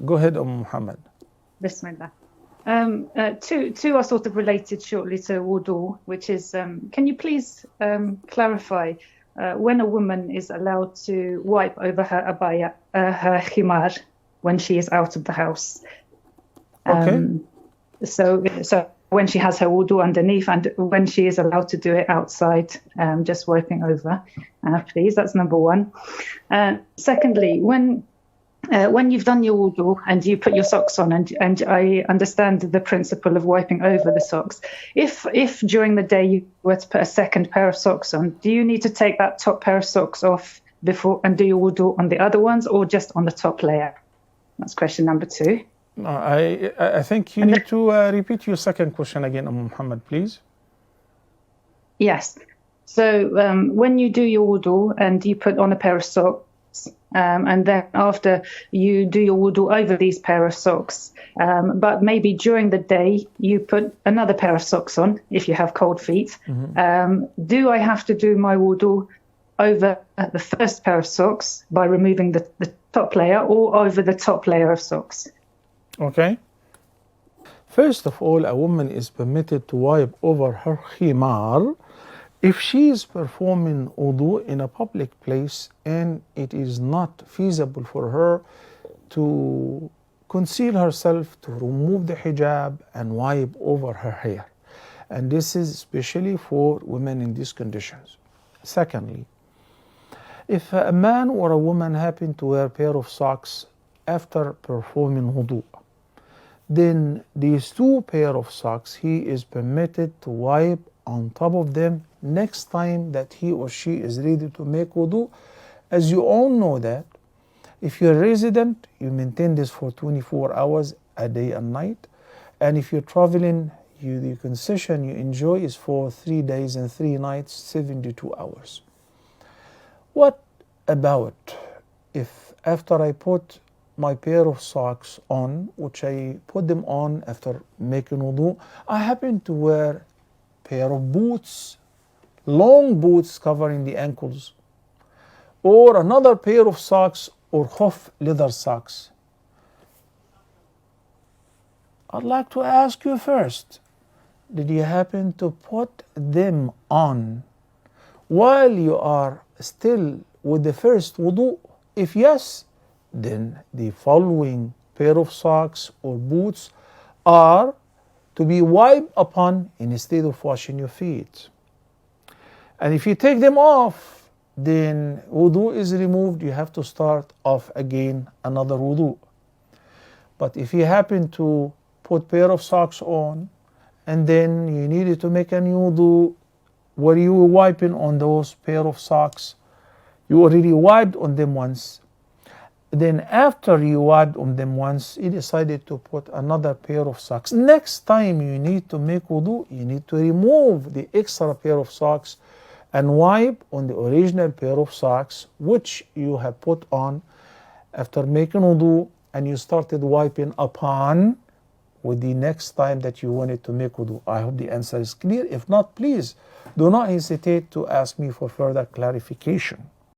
Go ahead, Muhammad. Bismillah. Two are sort of related shortly to wudu, which is, can you please clarify when a woman is allowed to wipe over her abaya, her khimar, when she is out of the house? Okay. So when she has her wudu underneath and when she is allowed to do it outside, just wiping over, please. That's number one. Secondly, when you've done your wudu and you put your socks on, and I understand the principle of wiping over the socks, if during the day you were to put a second pair of socks on, do you need to take that top pair of socks off before and do your wudu on the other ones, or just on the top layer? That's question number two. I think you need to repeat your second question again, Muhammad, please. Yes. So when you do your wudu and you put on a pair of socks, and then after you do your wudu over these pair of socks, but maybe during the day you put another pair of socks on if you have cold feet, do I have to do my wudu over the first pair of socks by removing the top layer, or over the top layer of socks? Okay. First of all, a woman is permitted to wipe over her khimar if she is performing wudu in a public place and it is not feasible for her to conceal herself, to remove the hijab and wipe over her hair. And this is especially for women in these conditions. Secondly, if a man or a woman happen to wear a pair of socks after performing wudu, then these two pair of socks he is permitted to wipe on top of them next time that he or she is ready to make wudu. As you all know that if you're a resident, you maintain this for 24 hours a day and night, and if you're traveling, the concession you enjoy is for 3 days and 3 nights, 72 hours. What about if after I put my pair of socks on, which I put them on after making wudu, I happen to wear a pair of boots, long boots covering the ankles, or another pair of socks or khuf leather socks? I'd like to ask you first, did you happen to put them on while you are still with the first wudu? If yes, then the following pair of socks or boots are to be wiped upon instead of washing your feet. And if you take them off, then wudu is removed. You have to start off again another wudu. But if you happen to put pair of socks on and then you needed to make a new wudu where you were wiping on those pair of socks, you already wiped on them once. Then after you wiped on them once, you decided to put another pair of socks. Next time you need to make wudu, you need to remove the extra pair of socks and wipe on the original pair of socks which you have put on after making wudu, and you started wiping upon with the next time that you wanted to make wudu. I hope the answer is clear. If not, please do not hesitate to ask me for further clarification.